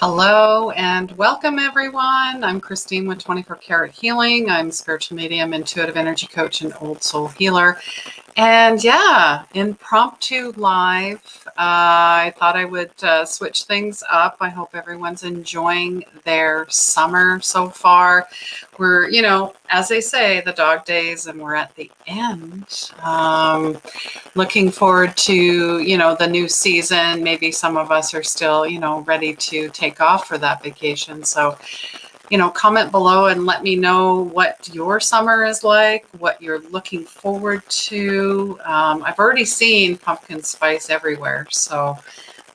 Hello and welcome everyone. I'm Christine with 24 Karat Healing. I'm a spiritual medium, intuitive energy coach, and old soul healer. And yeah, impromptu live. I thought I would switch things up. I hope everyone's enjoying their summer so far. We're, as they say, the dog days, and we're at the end. Looking forward to, the new season. Maybe some of us are still, ready to take off for that vacation. So, comment below and let me know what your summer is like, what you're looking forward to. I've already seen pumpkin spice everywhere. So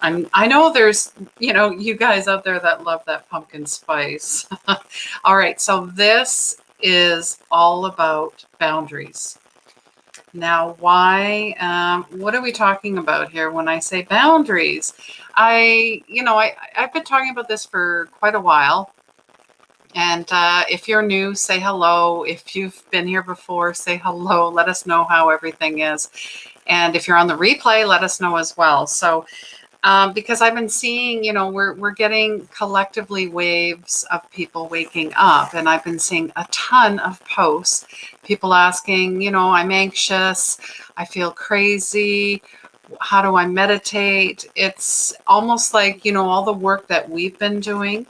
I know there's, you guys out there that love that pumpkin spice. All right. So this is all about boundaries. Now, why, what are we talking about here when I say boundaries? I've been talking about this for quite a while. And if you're new, say hello. If you've been here before, say hello. Let us know how everything is. And if you're on the replay, let us know as well. So, because I've been seeing, we're getting collectively waves of people waking up, and I've been seeing a ton of posts, people asking, I'm anxious, I feel crazy, how do I meditate? It's almost like, all the work that we've been doing.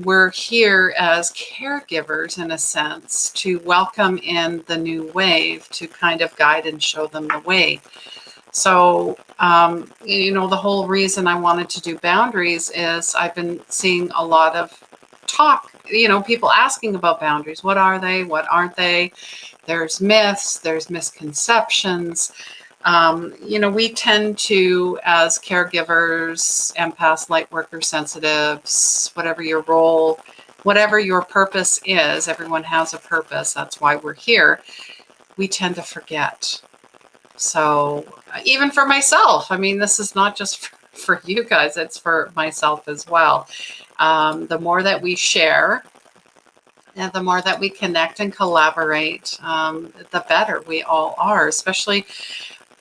We're here as caregivers, in a sense, to welcome in the new wave, to kind of guide and show them the way. So, the whole reason I wanted to do boundaries is I've been seeing a lot of talk, people asking about boundaries. What are they? What aren't they? There's myths, there's misconceptions. We tend to, as caregivers, empaths, light workers, sensitives, whatever your role, whatever your purpose is, everyone has a purpose. That's why we're here. We tend to forget. So even for myself, this is not just for you guys, it's for myself as well. The more that we share and the more that we connect and collaborate, the better we all are, especially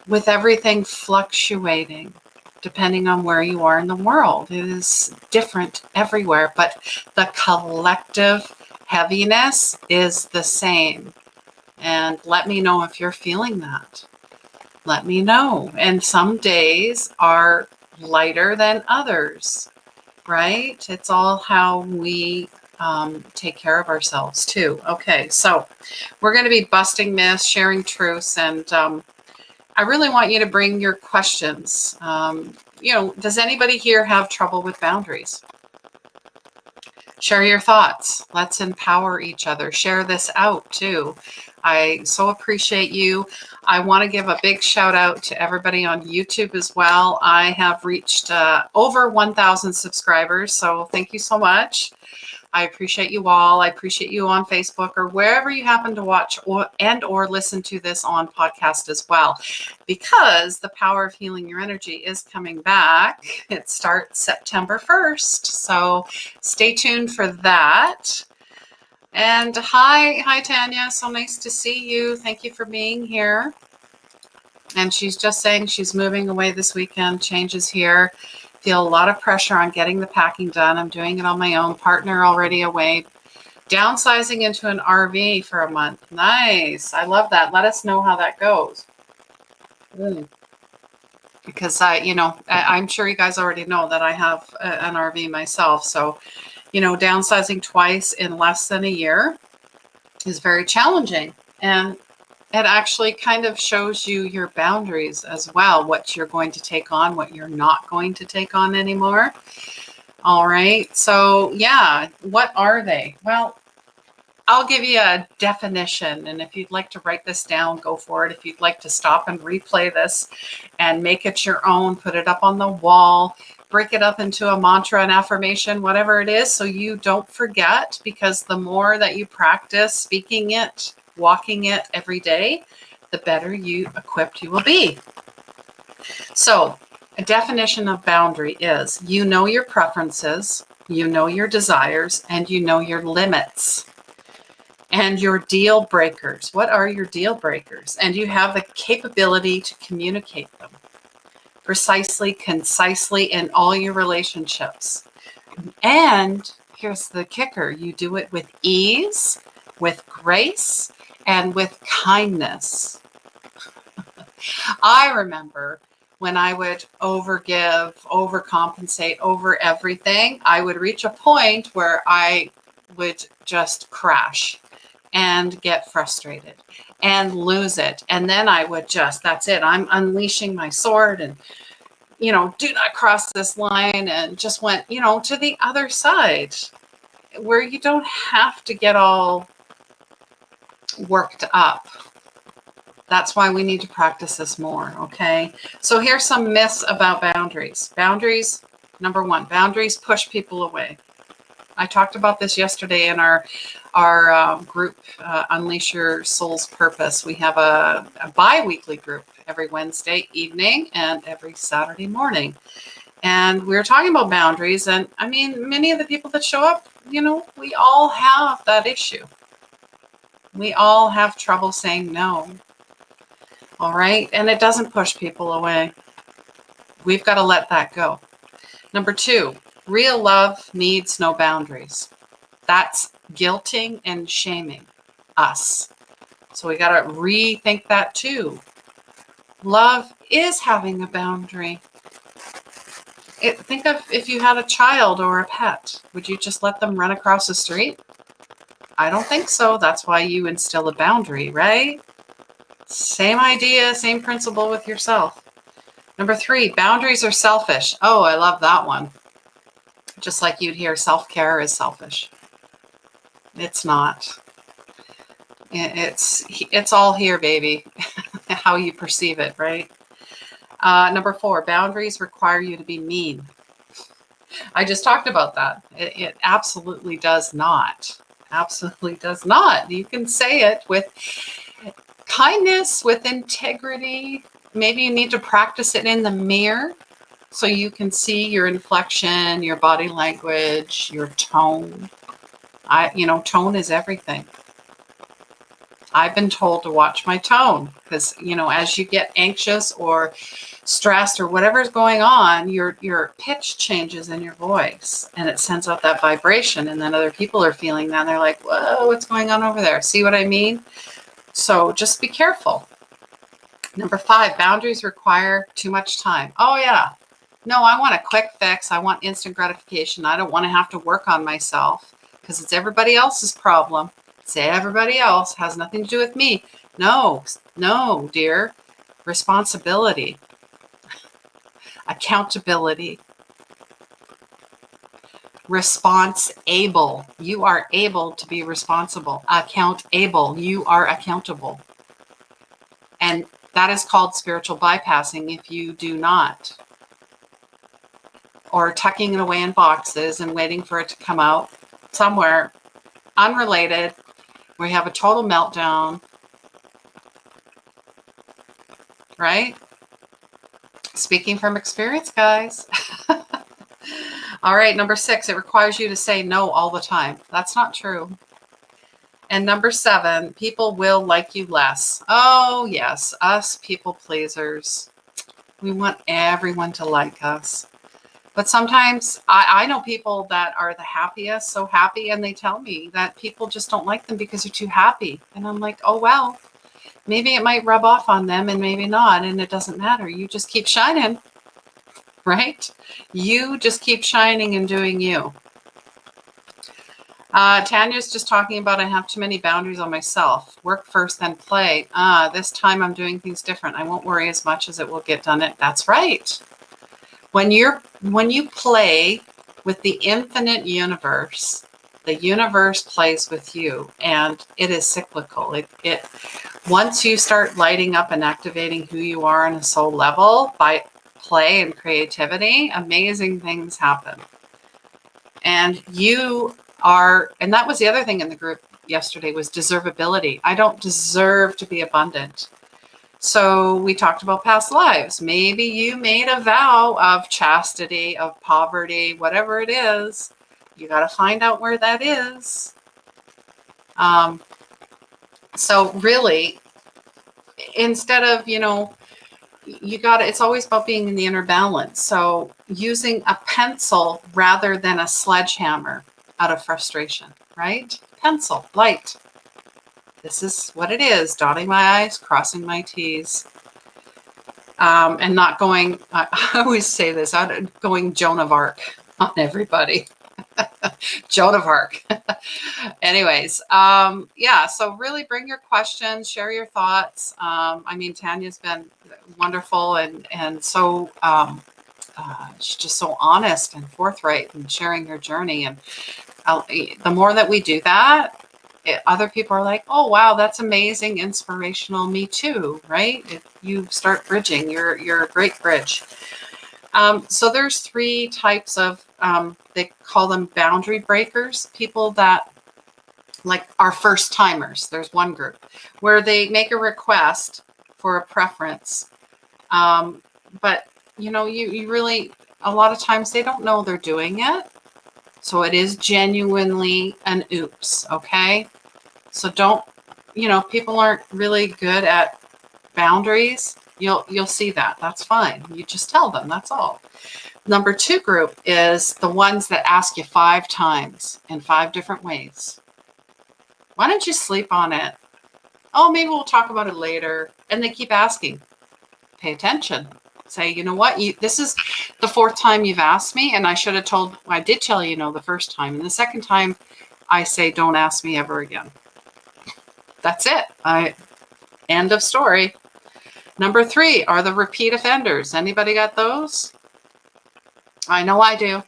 with everything fluctuating, depending on where you are in the world. It is different everywhere, but the collective heaviness is the same. And let me know if you're feeling that. Let me know. And some days are lighter than others, right? It's all how we take care of ourselves too. Okay, so we're going to be busting myths, sharing truths, and I really want you to bring your questions. Does anybody here have trouble with boundaries? Share your thoughts. Let's empower each other. Share this out too. I so appreciate you. I want to give a big shout out to everybody on YouTube as well. I have reached over 1,000 subscribers, so thank you so much. I appreciate you all. I appreciate you on Facebook or wherever you happen to watch or listen to this on podcast as well, because the power of healing your energy is coming back. It starts September 1st. So stay tuned for that. And hi, Tanya. So nice to see you. Thank you for being here. And she's just saying she's moving away this weekend. Changes here. Feel a lot of pressure on getting the packing done. I'm doing it on my own. Partner already away. Downsizing into an RV for a month. Nice. I love that. Let us know how that goes. Because I'm sure you guys already know that I have an RV myself. So, downsizing twice in less than a year is very challenging. And it actually kind of shows you your boundaries as well, what you're going to take on, what you're not going to take on anymore. All right. So yeah, what are they? Well, I'll give you a definition. And if you'd like to write this down, go for it. If you'd like to stop and replay this and make it your own, put it up on the wall, break it up into a mantra, an affirmation, whatever it is, so you don't forget, because the more that you practice speaking it, walking it every day, the better equipped you will be. So a definition of boundary is, your preferences, your desires, and your limits and your deal breakers. What are your deal breakers? And you have the capability to communicate them precisely, concisely in all your relationships. And here's the kicker. You do it with ease, with grace, and with kindness. I remember when I would overgive, overcompensate over everything, I would reach a point where I would just crash and get frustrated and lose it. And then I would that's it. I'm unleashing my sword and, do not cross this line, and just went, to the other side where you don't have to get all worked up. That's why we need to practice this more, okay? So here's some myths about boundaries. Boundaries, number one, boundaries push people away. I talked about this yesterday in our group, Unleash Your Soul's Purpose. We have a bi-weekly group every Wednesday evening and every Saturday morning. And we were talking about boundaries. And I mean, many of the people that show up, we all have that issue. We all have trouble saying no. All right. And it doesn't push people away. We've got to let that go. Number two, real love needs no boundaries. That's guilting and shaming us. So we got to rethink that too. Love is having a boundary. Think of if you had a child or a pet. Would you just let them run across the street? I don't think so. That's why you instill a boundary, right? Same idea, same principle with yourself. Number three, boundaries are selfish. Oh, I love that one. Just like you'd hear self-care is selfish. It's not. It's all here, baby. How you perceive it, right? Number four, boundaries require you to be mean. I just talked about that. It absolutely does not. Absolutely does not. You can say it with kindness, with integrity. Maybe you need to practice it in the mirror so you can see your inflection, your body language, your tone. Tone is everything. I've been told to watch my tone because, as you get anxious or stressed or whatever's going on, your pitch changes in your voice and it sends out that vibration. And then other people are feeling that. And they're like, whoa, what's going on over there? See what I mean? So just be careful. Number five, boundaries require too much time. Oh, yeah. No, I want a quick fix. I want instant gratification. I don't want to have to work on myself because it's everybody else's problem. Say everybody else has nothing to do with me. No, dear. Responsibility. Accountability. Response-able. You are able to be responsible. Account-able. You are accountable. And that is called spiritual bypassing if you do not. Or tucking it away in boxes and waiting for it to come out somewhere unrelated. We have a total meltdown, right? Speaking from experience, guys. All right, number six, it requires you to say no all the time. That's not true. And number seven, people will like you less. Oh, yes, us people pleasers. We want everyone to like us. But sometimes I know people that are the happiest, so happy, and they tell me that people just don't like them because they're too happy. And I'm like, oh, well, maybe it might rub off on them and maybe not, and it doesn't matter. You just keep shining, right? You just keep shining and doing you. Tanya's just talking about I have too many boundaries on myself. Work first, then play. This time I'm doing things different. I won't worry as much as it will get done. That's right. When you play with the infinite universe, the universe plays with you, and it is cyclical. It once you start lighting up and activating who you are on a soul level by play and creativity, amazing things happen. And and that was the other thing in the group yesterday was deservability. I don't deserve to be abundant. So we talked about past lives. Maybe you made a vow of chastity, of poverty, whatever it is. You got to find out where that is. So really, instead of, it's always about being in the inner balance. So using a pencil rather than a sledgehammer out of frustration, right? Pencil, light. This is what it is, dotting my I's, crossing my T's. And not going, I always say this, going Joan of Arc on everybody. Joan of Arc. Anyways, yeah, so really bring your questions, share your thoughts. I mean, Tanya's been wonderful and so she's just so honest and forthright and sharing her journey. And the more that we do that, other people are like, oh, wow, that's amazing, inspirational, me too, right? You start bridging, you're a great bridge. So there's 3 types of, they call them boundary breakers, people that like are first timers. There's one group where they make a request for a preference. But you know, you really, a lot of times they don't know they're doing it. So it is genuinely an oops. Okay. So don't, you know, people aren't really good at boundaries. You'll see that. That's fine. You just tell them. That's all. Number 2 group is the ones that ask you 5 times in 5 different ways. Why don't you sleep on it? Oh, maybe we'll talk about it later. And they keep asking. Pay attention. Say, you know what? This is the 4th time you've asked me, and I did tell you no the first time. And the second time, I say, don't ask me ever again. That's it. End of story. Number 3 are the repeat offenders. Anybody got those? I know I do.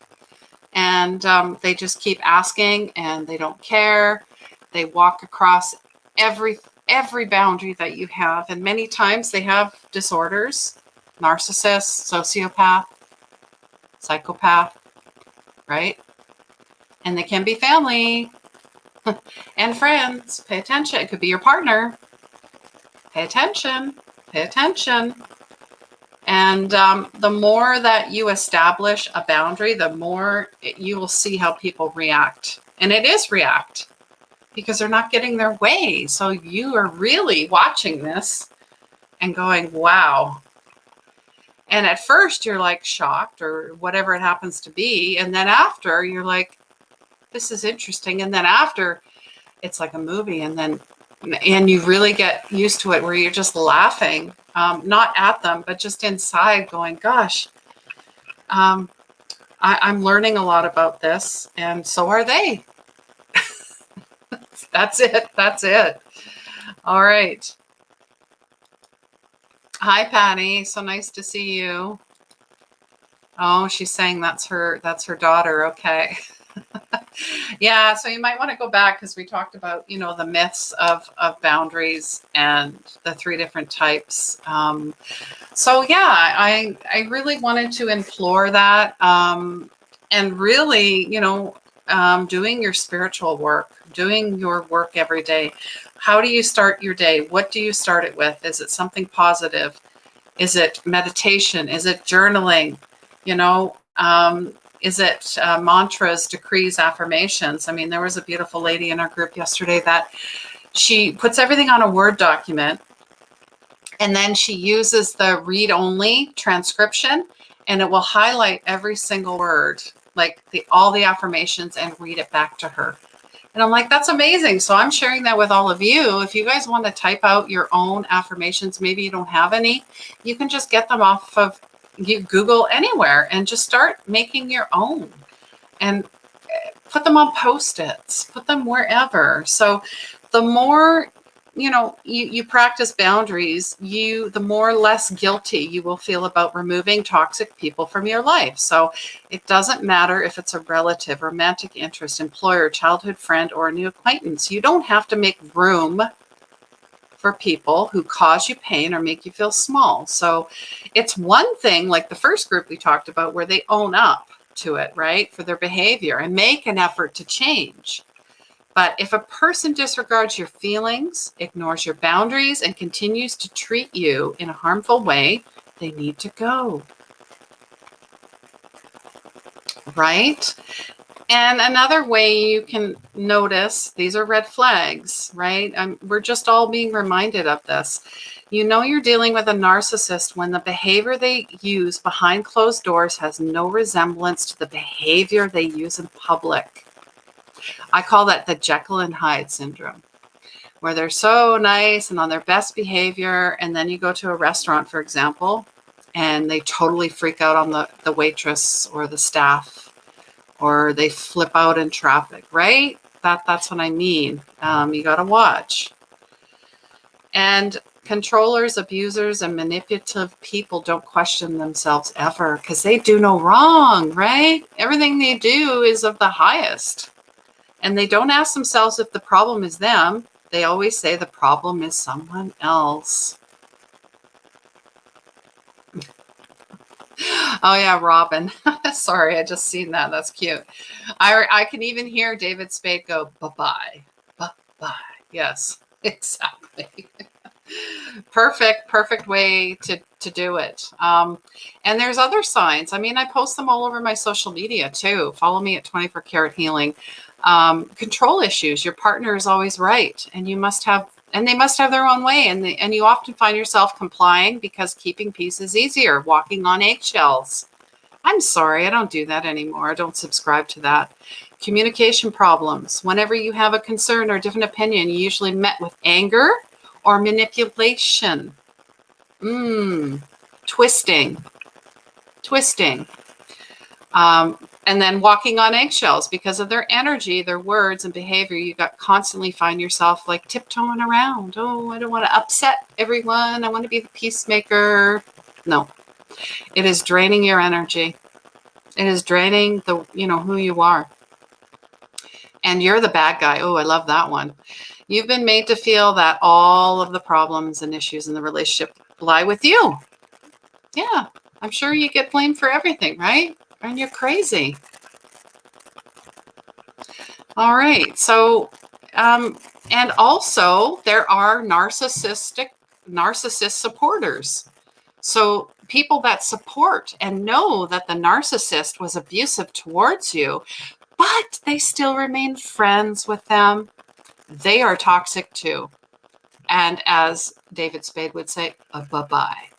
And they just keep asking and they don't care. They walk across every boundary that you have. And many times they have disorders, narcissist, sociopath, psychopath, right? And they can be family and friends. Pay attention. It could be your partner. Pay attention. Pay attention. And the more that you establish a boundary, the more you will see how people react. And it is react because they're not getting their way. So you are really watching this and going, wow. And at first you're like shocked or whatever it happens to be. And then after you're like, this is interesting. And then after it's like a movie and you really get used to it where you're just laughing, not at them, but just inside going, gosh, I'm learning a lot about this. And so are they. That's it. That's it. All right. Hi, Patty. So nice to see you. Oh, she's saying that's her daughter. Okay. Yeah, so you might want to go back because we talked about, you know, the myths of boundaries and the 3 different types. So yeah, I really wanted to implore that and really, you know, doing your spiritual work, doing your work every day. How do you start your day? What do you start it with? Is it something positive? Is it meditation? Is it journaling? You know, is it mantras, decrees, affirmations? I mean, there was a beautiful lady in our group yesterday that she puts everything on a Word document and then she uses the read-only transcription and it will highlight every single word, like all the affirmations, and read it back to her. And I'm like, that's amazing. So I'm sharing that with all of you. If you guys want to type out your own affirmations, maybe you don't have any, you can just get them off of Google anywhere and just start making your own and put them on Post-its, put them wherever. So the more, you know, you practice boundaries, the more less guilty you will feel about removing toxic people from your life. So it doesn't matter if it's a relative, romantic interest, employer, childhood friend, or a new acquaintance. You don't have to make room for people who cause you pain or make you feel small. So it's one thing, like the first group we talked about, where they own up to it, right, for their behavior and make an effort to change. But if a person disregards your feelings, ignores your boundaries, and continues to treat you in a harmful way, they need to go. Right? And another way you can notice, these are red flags, right? We're just all being reminded of this. You know you're dealing with a narcissist when the behavior they use behind closed doors has no resemblance to the behavior they use in public. I call that the Jekyll and Hyde syndrome, where they're so nice and on their best behavior, and then you go to a restaurant, for example, and they totally freak out on the waitress or the staff, or they flip out in traffic, right? That's what I mean. You got to watch. And controllers, abusers, and manipulative people don't question themselves ever because they do no wrong, right? Everything they do is of the highest. And they don't ask themselves if the problem is them. They always say the problem is someone else. Oh yeah, Robin. Sorry, I just seen that. That's cute. I can even hear David Spade go, bye-bye, bye-bye. Yes, exactly. Perfect way to do it. And there's other signs. I mean, I post them all over my social media too. Follow me at 24 Karat Healing. Control issues. Your partner is always right, and they must have their own way. And you often find yourself complying because keeping peace is easier, walking on eggshells. I'm sorry, I don't do that anymore. I don't subscribe to that. Communication problems. Whenever you have a concern or different opinion, you usually met with anger or manipulation. Twisting. And then walking on eggshells because of their energy, their words and behavior. You constantly find yourself like tiptoeing around. Oh, I don't want to upset everyone. I want to be the peacemaker. No, it is draining your energy. It is draining who you are. And you're the bad guy. Oh, I love that one. You've been made to feel that all of the problems and issues in the relationship lie with you. Yeah, I'm sure you get blamed for everything, right? And you're crazy. All right. So, and also there are narcissist supporters. So people that support and know that the narcissist was abusive towards you, but they still remain friends with them. They are toxic too. And as David Spade would say, bye-bye.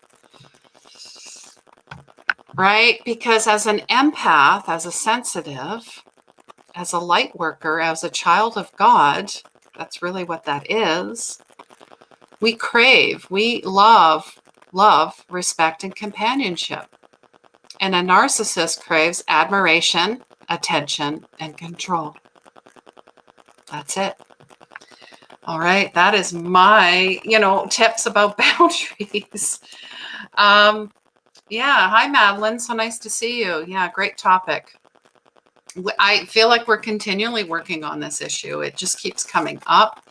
Right? Because as an empath, as a sensitive, as a light worker, as a child of God, that's really what that is. We crave, we love, respect, and companionship. And a narcissist craves admiration, attention, and control. That's it. All right. That is my, tips about boundaries. Yeah. Hi, Madeline. So nice to see you. Yeah. Great topic. I feel like we're continually working on this issue. It just keeps coming up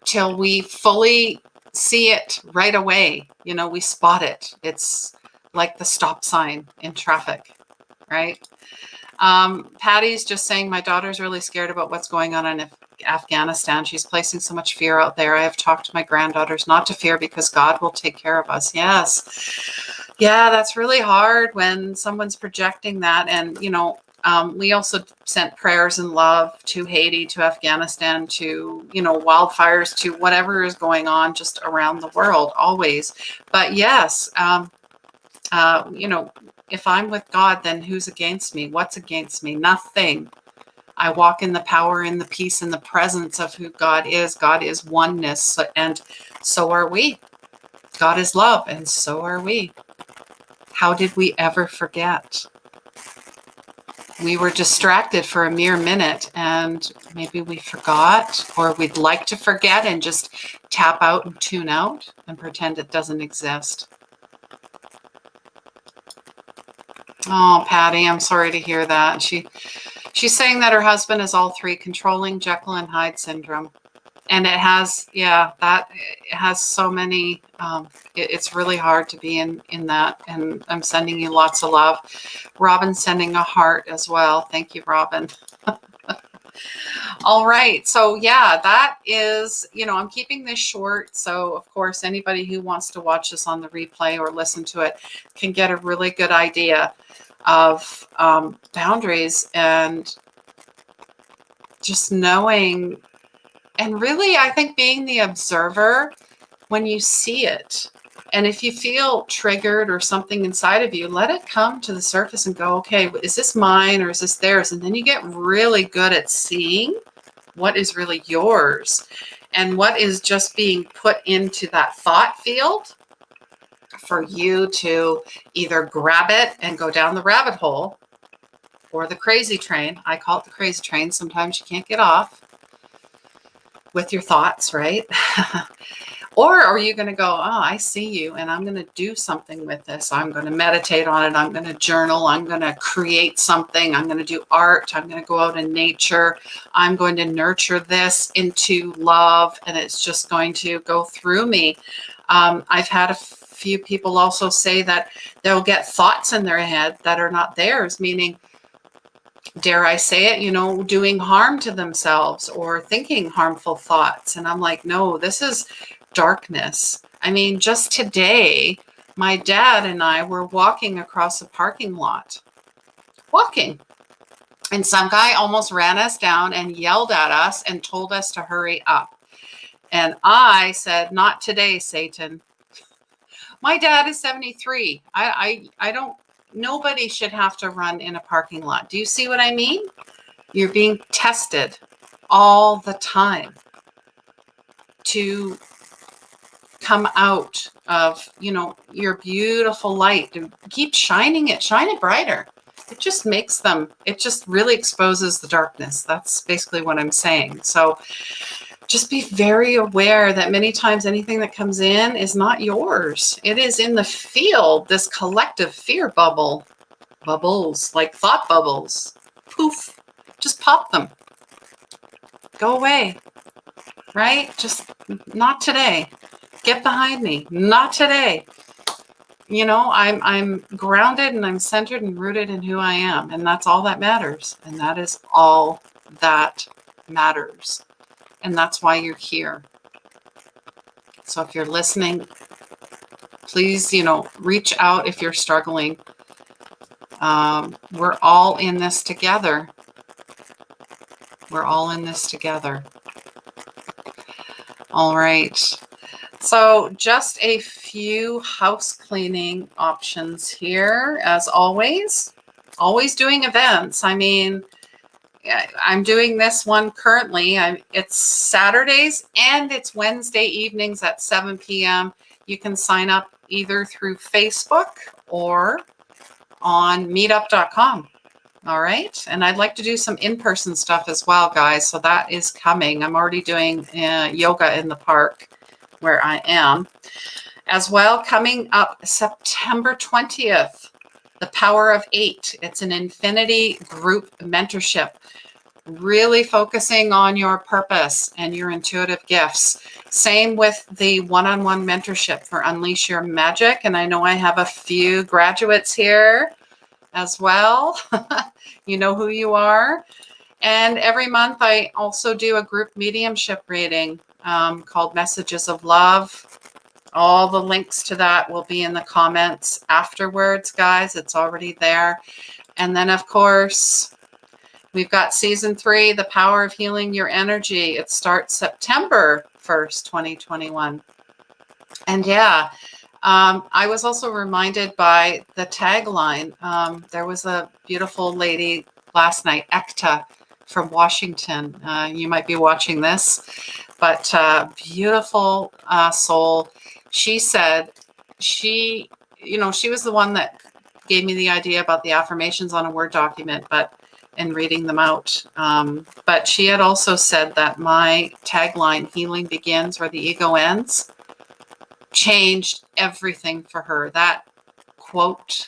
till we fully see it right away. We spot it. It's like the stop sign in traffic, right? Patty's just saying, my daughter's really scared about what's going on in Afghanistan. She's placing so much fear out there. I have talked to my granddaughters not to fear because God will take care of us. Yes. Yeah, that's really hard when someone's projecting that. And, we also sent prayers and love to Haiti, to Afghanistan, to, wildfires, to whatever is going on just around the world, always. But yes, if I'm with God, then who's against me? What's against me? Nothing. I walk in the power, in the peace, in the presence of who God is. God is oneness, and so are we. God is love, and so are we. How did we ever forget? We were distracted for a mere minute, and maybe we forgot, or we'd like to forget and just tap out and tune out and pretend it doesn't exist. Oh, Patty, I'm sorry to hear that. She's saying that her husband is all three, controlling, Jekyll and Hyde syndrome. And it has so many, it's really hard to be in that. And I'm sending you lots of love. Robin's sending a heart as well. Thank you, Robin. All right. So yeah, that is, I'm keeping this short. So of course, anybody who wants to watch this on the replay or listen to it can get a really good idea of boundaries and just knowing, and really, I think being the observer when you see it. And if you feel triggered or something inside of you, let it come to the surface and go, okay, is this mine or is this theirs? And then you get really good at seeing what is really yours and what is just being put into that thought field for you to either grab it and go down the rabbit hole, or the crazy train. I call it the crazy train. Sometimes you can't get off with your thoughts, right? Or are you going to go, oh, I see you, and I'm going to do something with this. I'm going to meditate on it. I'm going to journal. I'm going to create something. I'm going to do art. I'm going to go out in nature. I'm going to nurture this into love, and it's just going to go through me. I've had a few people also say that they'll get thoughts in their head that are not theirs, meaning, dare I say it, doing harm to themselves or thinking harmful thoughts. And I'm like, no, this is darkness. I mean, just today, my dad and I were walking across a parking lot, and some guy almost ran us down and yelled at us and told us to hurry up. And I said, not today, Satan. My dad is 73. Nobody should have to run in a parking lot. Do you see what I mean? You're being tested all the time to come out of, your beautiful light. Keep shining it, shine it brighter. It just it just really exposes the darkness. That's basically what I'm saying. So just be very aware that many times anything that comes in is not yours. It is in the field, this collective fear bubbles, like thought bubbles. Poof, just pop them. Go away, right? Just not today. Get behind me. Not today. I'm grounded and I'm centered and rooted in who I am. And that's all that matters. And that is all that matters. And that's why you're here. So if you're listening, please, reach out if you're struggling. We're all in this together. We're all in this together. All right. So just a few house cleaning options here, as always. Always doing events. I mean, I'm doing this one currently. It's Saturdays and it's Wednesday evenings at 7 p.m. You can sign up either through Facebook or on meetup.com. All right. And I'd like to do some in-person stuff as well, guys. So that is coming. I'm already doing yoga in the park where I am. As well, coming up September 20th, The Power of 8. It's an infinity group mentorship, really focusing on your purpose and your intuitive gifts. Same with the one-on-one mentorship for Unleash Your Magic. And I know I have a few graduates here as well. You know who you are. And every month I also do a group mediumship reading called Messages of Love. All the links to that will be in the comments afterwards, guys. It's already there. And then, of course, we've got season 3, The Power of Healing Your Energy. It starts September 1st, 2021. And yeah, I was also reminded by the tagline. There was a beautiful lady last night, Ekta from Washington. You might be watching this, but beautiful soul. She said she was the one that gave me the idea about the affirmations on a Word document, and reading them out. But she had also said that my tagline, healing begins where the ego ends, changed everything for her. That quote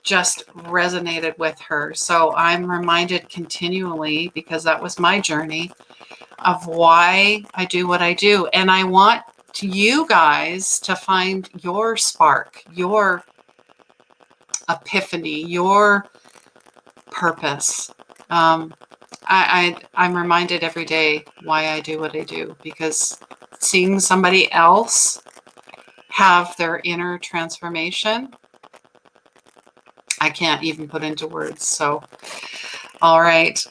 just resonated with her. So I'm reminded continually, because that was my journey, of why I do what I do. And I want you guys to find your spark, your epiphany, your purpose. I'm reminded every day why I do what I do, because seeing somebody else have their inner transformation, I can't even put into words. So, all right.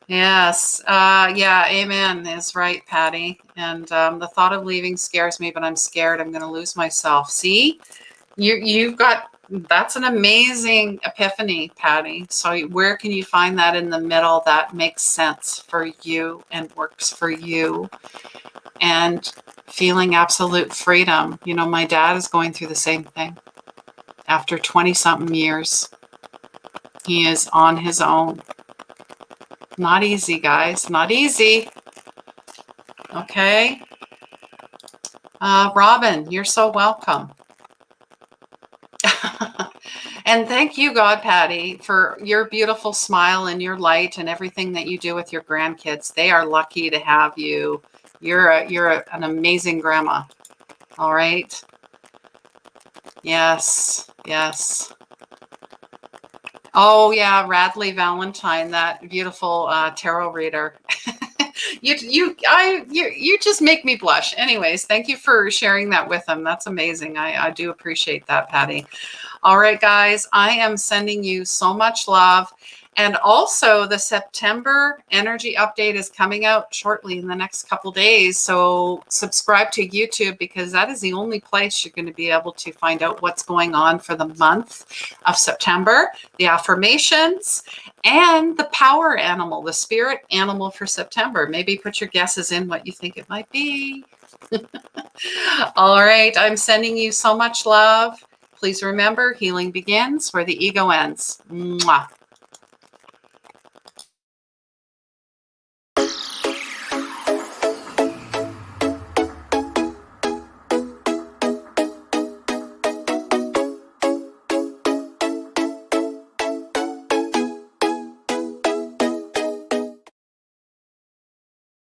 Yes. Yeah. Amen is right, Patty. And the thought of leaving scares me, but I'm scared I'm going to lose myself. See, you've got that's an amazing epiphany, Patty. So where can you find that in the middle that makes sense for you and works for you and feeling absolute freedom? You know, my dad is going through the same thing. After 20 something years, he is on his own. Not easy, guys. Not easy. Okay. Robin, you're so welcome. And thank you, God, Patty, for your beautiful smile and your light and everything that you do with your grandkids. They are lucky to have you. An amazing grandma. All right. Yes. Yes. Oh yeah, Radley Valentine, that beautiful tarot reader. You just make me blush. Anyways, thank you for sharing that with them. That's amazing. I do appreciate that, Patty. All right, guys, I am sending you so much love. And also the September energy update is coming out shortly in the next couple days. So subscribe to YouTube because that is the only place you're going to be able to find out what's going on for the month of September, the affirmations, and the power animal, the spirit animal for September. Maybe put your guesses in what you think it might be. All right, I'm sending you so much love. Please remember, healing begins where the ego ends. Mwah.